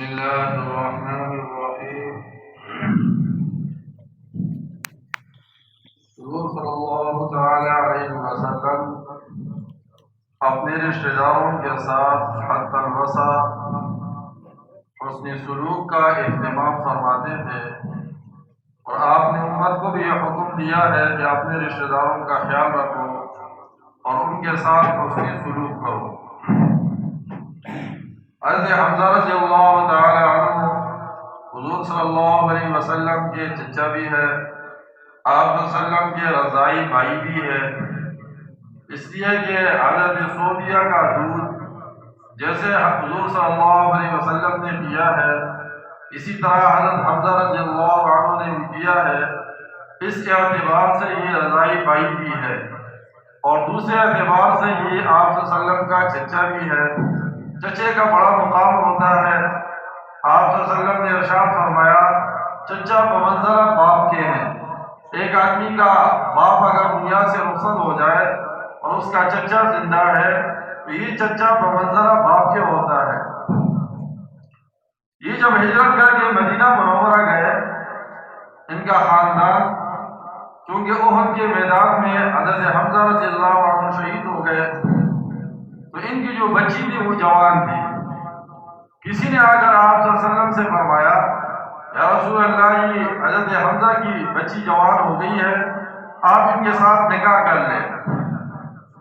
بسم الله الرحمن الرحيم. حضور صلی اللہ تعالی علیہ وسلم اپنے رشتہ داروں کے ساتھ حد الوسع حسن سلوک کا اہتمام فرماتے تھے، اور آپ نے امت کو بھی یہ حکم دیا ہے کہ اپنے رشتہ داروں کا خیال رکھو اور ان کے ساتھ حسن سلوک کرو۔ حضرت حمزہ رضی اللہ تعالی عنہ حضور صلی اللہ علیہ وسلم کے چچا بھی ہے، آپ صلی اللہ علیہ وسلم کے رضائی بھائی بھی ہے، اس لیے کہ حضرت صوفیہ کا دودھ جیسے حضور صلی اللہ علیہ وسلم نے پیا ہے، اسی طرح حضرت حمزہ رضی اللہ عنہ نے بھی پیا ہے۔ اس اعتبار سے یہ رضائی بھائی بھی ہے، اور دوسرے اعتبار سے یہ آپ صلی اللہ علیہ وسلم کا چچا بھی ہے۔ چچے کا بڑا مقام ہوتا ہے۔ آپ صلی اللہ علیہ وسلم نے ارشاد فرمایا، چچا بمنزلہ باپ کے ہیں۔ ایک آدمی کا باپ اگر دنیا سے رخصت ہو جائے اور اس کا چچا زندہ ہے تو یہ چچا بمنزلہ باپ کے ہوتا ہے۔ یہ جب ہجرت کر کے مدینہ منورہ گئے، ان کا خاندان چونکہ احد کے میدان میں حضرت حمزہ رضی اللہ عنہ شہید ہو گئے، تو ان کی جو بچی تھی وہ جوان تھی۔ کسی نے آ کر آپ صلی اللہ علیہ وسلم سے فرمایا، یا رسول اللہ، یہ حضرت حمزہ کی بچی جوان ہو گئی ہے، آپ ان کے ساتھ نکاح کر لیں۔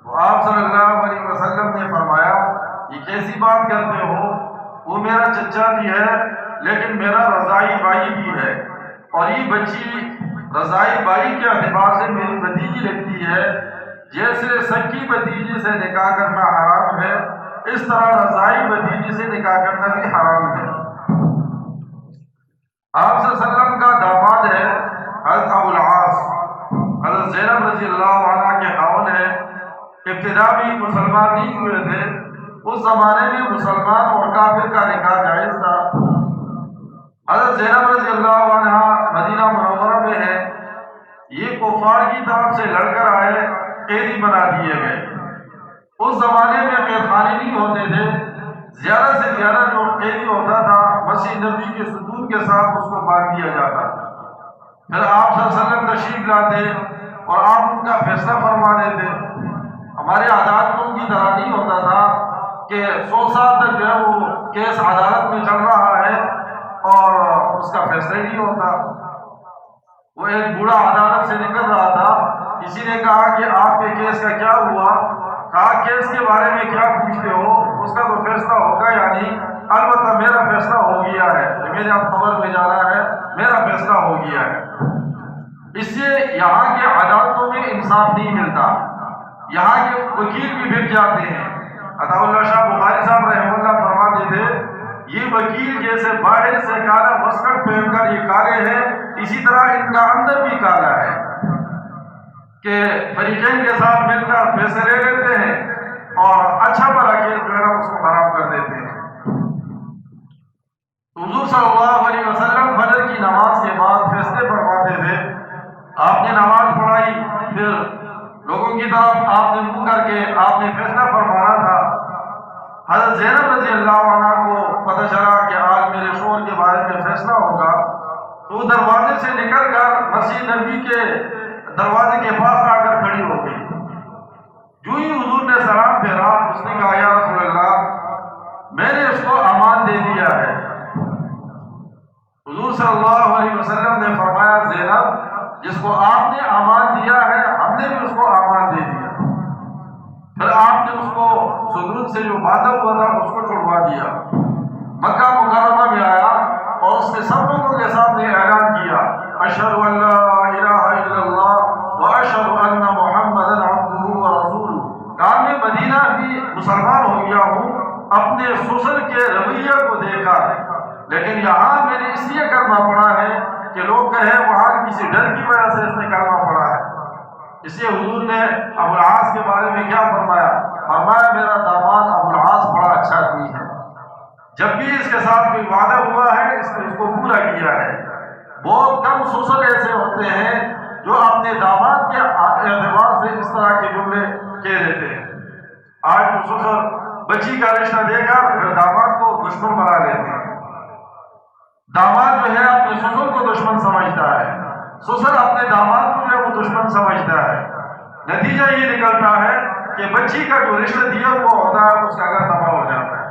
تو آپ صلی اللہ علیہ وسلم نے فرمایا، یہ کیسی بات کرتے ہو؟ وہ میرا چچا بھی ہے لیکن میرا رضائی بھائی بھی ہے، اور یہ بچی رضائی بھائی کے اعتبار سے میری بھتیجی لگتی ہے۔ جیسے سکی بھتیجی سے نکاح کرنا حرام ہے، اس طرح رضائی بھتیجی سے نکاح کرنا بھی حرام ہے۔ آپ صلی اللہ علیہ وسلم کا داماد ہے حضرت ابو العاص، حضرت زینب رضی اللہ عنہ کے خاوند ہے۔ ابتدا بھی مسلمان نہیں ہوئے تھے، اس زمانے میں مسلمان اور کافر کا نکاح جائز تھا۔ حضرت زینب رضی اللہ عنہ مدینہ منورہ میں ہے، یہ کفار کی طرف سے لڑ کر آئے، قیدی بنا دیے گئے۔ اس زمانے میں قید خانے نہیں ہوتے تھے، زیادہ سے زیادہ جو قیدی ہوتا تھا مسجد نبی کے ستون کے ساتھ اس کو باندھ دیا جاتا۔ پھر آپ صلی اللہ علیہ وسلم تشریف لاتے اور آپ ان کا فیصلہ فرما دیتے۔ ہمارے عدالتوں کی طرح نہیں ہوتا تھا کہ 100 سال تک جو ہے وہ کیس عدالت میں چل رہا ہے اور اس کا فیصلہ ہی نہیں ہوتا۔ وہ ایک بوڑھا عدالت سے نکل رہا تھا، کسی نے کہا کہ آپ کے کیس کا کیا ہوا؟ کہا کیس کے بارے میں کیا پوچھتے ہو، اس کا تو فیصلہ ہوگا یا نہیں؟ البتہ میرا فیصلہ ہو گیا ہے، میرے اب خبر میں جا رہا ہے، میرا فیصلہ ہو گیا ہے۔ اس سے یہاں کے عدالتوں میں انصاف نہیں ملتا، یہاں کے وکیل بھی بک جاتے ہیں۔ عطا اللہ شاہ بخاری صاحب رحمہ اللہ فرماتے تھے، یہ وکیل جیسے باہر سے کالا مسکٹ پہن کر یہ کالے ہیں، اسی طرح ان کا اندر بھی کالا ہے کہ فریقین کے ساتھ مل کر فیصلے لیتے ہیں اور اچھا بھلا کیس جو ہے اس کو خراب کر دیتے ہیں۔ حضور صلی اللہ علیہ وسلم فجر کی نماز کے بعد فیصلے فرماتے تھے۔ آپ نے نماز پڑھائی، پھر لوگوں کی طرف آپ نے منہ کر کے آپ نے فیصلہ فرمانا تھا۔ حضرت زینب رضی اللہ عنہ کو پتہ چلا کہ آج میرے شوہر کے بارے میں فیصلہ ہوگا، تو دروازے سے نکل کر مسجد نبی کے دروازے کے پاس آ کر کھڑی ہو گئی۔ جو ہی حضور نے سلام پھیرا، اس نے کہا، یا رسول اللہ، میں نے اس کو امان دے دیا ہے۔ حضور صلی اللہ علیہ وسلم نے فرمایا، زینب، جس کو آپ نے امان دیا ہے ہم نے بھی اس کو امان دے دیا۔ پھر آپ نے اس کو سدود سے جو باندھا ہوا تھا اس کو چھڑوا دیا۔ مکہ مکرمہ میں آیا اور اس نے سب لوگوں کے سامنے اعلان کیا، اشہد ان لا الہ الا اللہ واشہد ان محمدا عبدہ ورسولہ۔ کہا میں مدینہ بھی مسلمان ہو گیا ہوں اپنے سسر کے رویہ کو دیکھا، لیکن یہاں میں نے اس لیے کرنا پڑا ہے کہ لوگ کہیں وہاں کسی ڈر کی وجہ سے اس نے کرنا پڑا ہے۔ اس لیے حضور نے ابو العاص کے بارے میں کیا فرمایا؟ فرمایا میرا داماد ابو العاص بڑا اچھا آدمی ہے، جب بھی اس کے ساتھ کوئی وعدہ ہوا ہے اس نے اس کو پورا کیا ہے۔ بہت کم سسر ایسے ہوتے ہیں جو اپنے داماد کے اعتبار سے اس طرح کے جملے کہہ دیتے ہیں۔ آج تو سسر بچی کا رشتہ دے کر پھر داماد کو دشمن بنا لیتے ہیں۔ داماد جو ہے اپنے سسر کو دشمن سمجھتا ہے، سسر اپنے داماد کو جو ہے وہ دشمن سمجھتا ہے۔ نتیجہ یہ نکلتا ہے کہ بچی کا جو رشتہ دیا ہوا ہوتا ہے اس کا گھر تباہ ہو جاتا ہے۔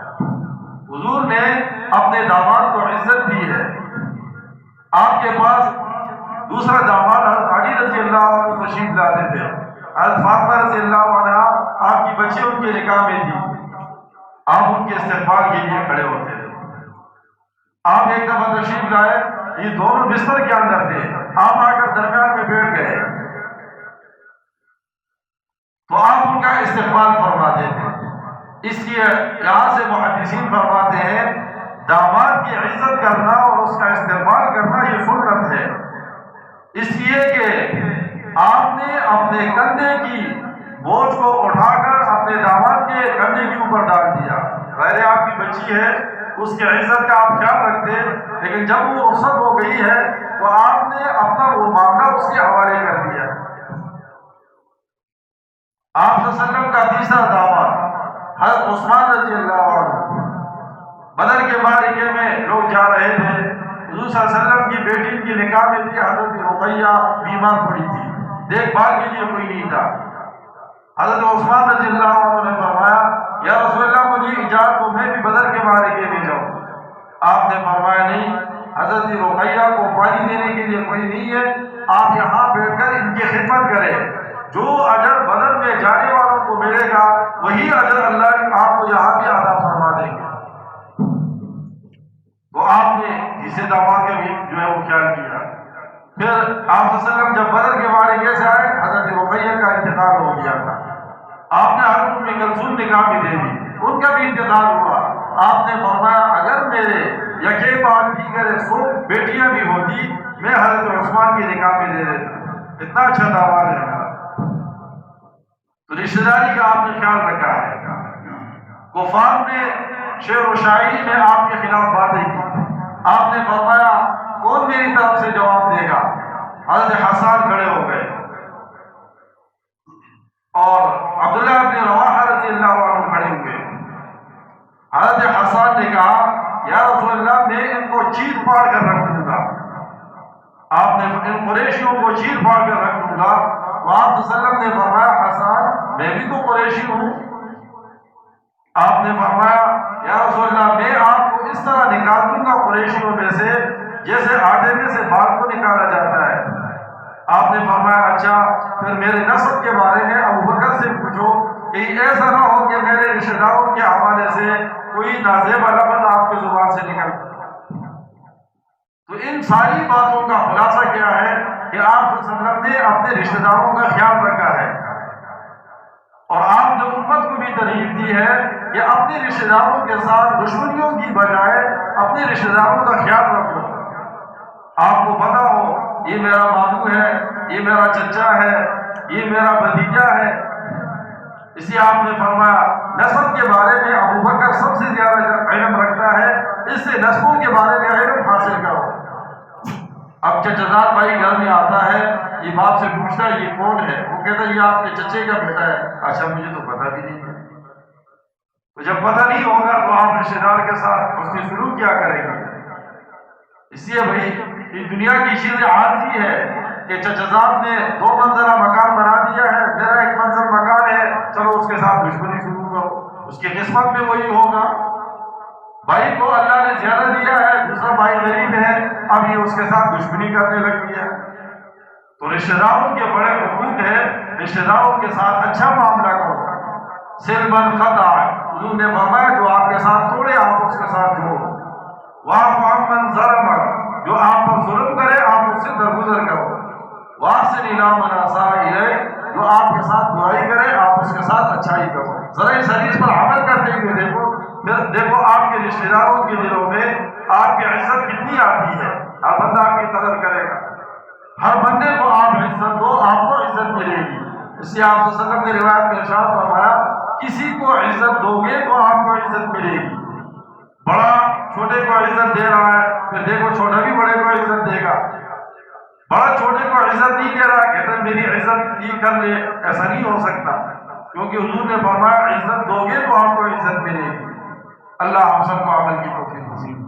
حضور نے اپنے داماد کو عزت دی ہے۔ آپ کے پاس دوسرا داماد حضرت علی رضی اللہ عنہ تشریف لاتے تھے، حضرت فاطمہ رضی اللہ عنہ آپ کی بچی ان کے نکاح میں تھی، آپ ان کے استقبال کے لیے کھڑے ہوتے تھے۔ آپ ایک دفعہ تشریف لائے، یہ دونوں بستر کے اندر تھے، آپ آ کر درمیان میں بیٹھ گئے تو آپ ان کا استقبال فرماتے تھے۔ اس لیے یہاں سے محدثین فرماتے ہیں داماد کی عزت کرنا اور اس کا استقبال کرنا یہ سنت ہے، اس لیے کہ آپ نے اپنے کندھے کی بوجھ کو اٹھا کر اپنے داماد کے کندھے کے اوپر ڈال دیا۔ ظاہر آپ کی بچی ہے، اس کی عزت کا آپ خیال رکھتے، لیکن جب وہ رخصت ہو گئی ہے تو آپ نے اپنا وہ معاملہ اس کے حوالے کر دیا۔ آپ صلی اللہ علیہ وسلم کا تیسرا داماد حضرت عثمان رضی اللہ عنہ، بدر کے معرکے میں لوگ جا رہے تھے، حضور صلی اللہ علیہ وسلم کی بیٹی کی نکاح میں تھی، حضرت رقیہ بیمار پڑی تھی، دیکھ بھال کے لیے کوئی نہیں تھا۔ حضرت عثمان رضی اللہ عنہ نے فرمایا یا رسول اللہ مجھے اجازت دو میں بھی بدر کے معرکے میں جاؤں۔ آپ نے فرمایا نہیں، حضرت رقیہ کو پانی دینے کے لیے کوئی نہیں ہے، آپ یہاں بیٹھ کر ان کی خدمت کریں، جو اجر بدر میں جانے والوں کو ملے گا وہی اجر اللہ آپ کو یہاں بھی عطا فرما دیں گے۔ تو آپ نے اسے داماد کا بھی جو ہے وہ خیال کیا۔ پھر آپ صلی اللہ علیہ وسلم جب بدر کے معرکے سے آئے، حضرت رقیہ کا انتقال ہو گیا تھا، آپ نے حضرت ام کلثوم نکاح میں دے دی، ان کا بھی انتقال ہوا۔ آپ نے فرمایا اگر میرے یکے بعد دیگر 100 بیٹیاں بھی ہوتی میں حضرت عثمان کی نکاح میں دے دیتا، اتنا اچھا داماد ہے ہمارا۔ تو رشتہ داری کا آپ نے خیال رکھا ہے۔ کفار نے شعر و شاعری میں آپ کے خلاف باتیں کی، آپ نے فرمایا کون میری طرف سے جواب دے گا؟ حضرت حسان کھڑے ہو گئے اور عبداللہ بن رواحہ رضی اللہ عنہ کھڑے ہوئے۔ حضرت حسان نے کہا یا رسول اللہ میں ان کو چیر پھاڑ کر رکھ دوں گا، آپ نے ان قریشیوں کو چیر پھاڑ کر رکھ دوں گا۔ تو آپ صلی اللہ علیہ وسلم نے فرمایا حسان میں بھی تو قریشی ہوں۔ آپ نے فرمایا یا رسول اللہ میں آپ کو اس طرح نکال دوں گا قریشیوں میں سے جیسے آٹے میں سے بال کو نکالا جاتا ہے۔ آپ نے فرمایا اچھا پھر میرے نسب کے بارے میں ابوبکر سے پوچھو کہ ایسا نہ ہو کہ میرے رشتہ داروں کے حوالے سے کوئی نازیبا لفظ آپ کی زبان سے نکل۔ تو ان ساری باتوں کا خلاصہ کیا ہے کہ آپ صلی اللہ علیہ وسلم نے اپنے رشتہ داروں کا خیال رکھا ہے، اور آپ نے امت کو بھی ترغیب دی ہے کہ اپنے رشتہ داروں کے ساتھ دشمنیوں کی بجائے اپنے رشتہ داروں کا خیال رکھو۔ آپ کو پتا ہو یہ میرا ماموں ہے، یہ میرا چچا ہے، یہ میرا بھتیجا ہے۔ اس لیے آپ نے فرمایا نسب کے بارے میں ابوبکر سب سے زیادہ علم رکھتا ہے، اس سے نسبوں کے بارے میں علم حاصل کرو۔ اب چچا بھائی گھر میں آتا ہے، یہ باپ سے پوچھتا ہے یہ کون ہے، وہ کہتا ہے یہ آپ کے چچے کا بیٹا ہے۔ اچھا مجھے تو پتہ بھی نہیں ہے۔ تو جب پتہ نہیں ہوگا تو آپ رشتہ دار کے ساتھ اس کی سلوک کیا کریں گے؟ اس لیے بھائی یہ دنیا کی چیز عارضی ہے کہ چچا نے 2 منزلہ مکان بنا دیا ہے، میرا 1 منزل مکان ہے، چلو اس کے ساتھ دشمنی شروع کرو، اس کی قسمت میں وہی ہوگا۔ بھائی کو اللہ نے زیادہ دیا ہے، دوسرا بھائی غریب ہے، اب یہ اس کے ساتھ دشمنی کرنے لگ گیا۔ تو رشتہ داروں کے بڑے حقوق ہیں، رشتہ داروں کے ساتھ اچھا معاملہ کرو۔ سلمن قطع، حضور نے فرمایا جو آپ کے ساتھ توڑے آپ اس کے ساتھ جوڑو۔ واعف عمن ظلمک، جو آپ پر ظلم کرے آپ اس سے درگزر کرو۔ واحسن الی من اساء الیک، جو آپ کے ساتھ برائی کرے آپ اس کے ساتھ اچھائی کرو۔ ذرا اس حدیث پر عمل کرتے ہوئے دیکھو، پھر دیکھو آپ کے رشتہ داروں کے دلوں میں آپ کی عزت کتنی آتی ہے، ہر بندہ آپ کی قدر کرے گا، ہر بندے کو آپ عزت دو آپ کو عزت ملے گی۔ اس لیے آپ صلی اللہ علیہ وسلم نے روایت میں ارشاد فرمایا کسی کو عزت دو گے تو آپ کو عزت ملے گی۔ بڑا چھوٹے کو عزت دے رہا ہے، پھر دیکھو چھوٹا بھی بڑے کو عزت دے گا۔ بڑا چھوٹے کو عزت نہیں دے رہا، کہتا ہے میری عزت یہ کر لے، ایسا نہیں ہو سکتا، کیونکہ حضور نے فرمایا عزت دو گے تو آپ کو عزت ملے گی۔ اللہ ہم سب کو عمل کی توفیق نصیب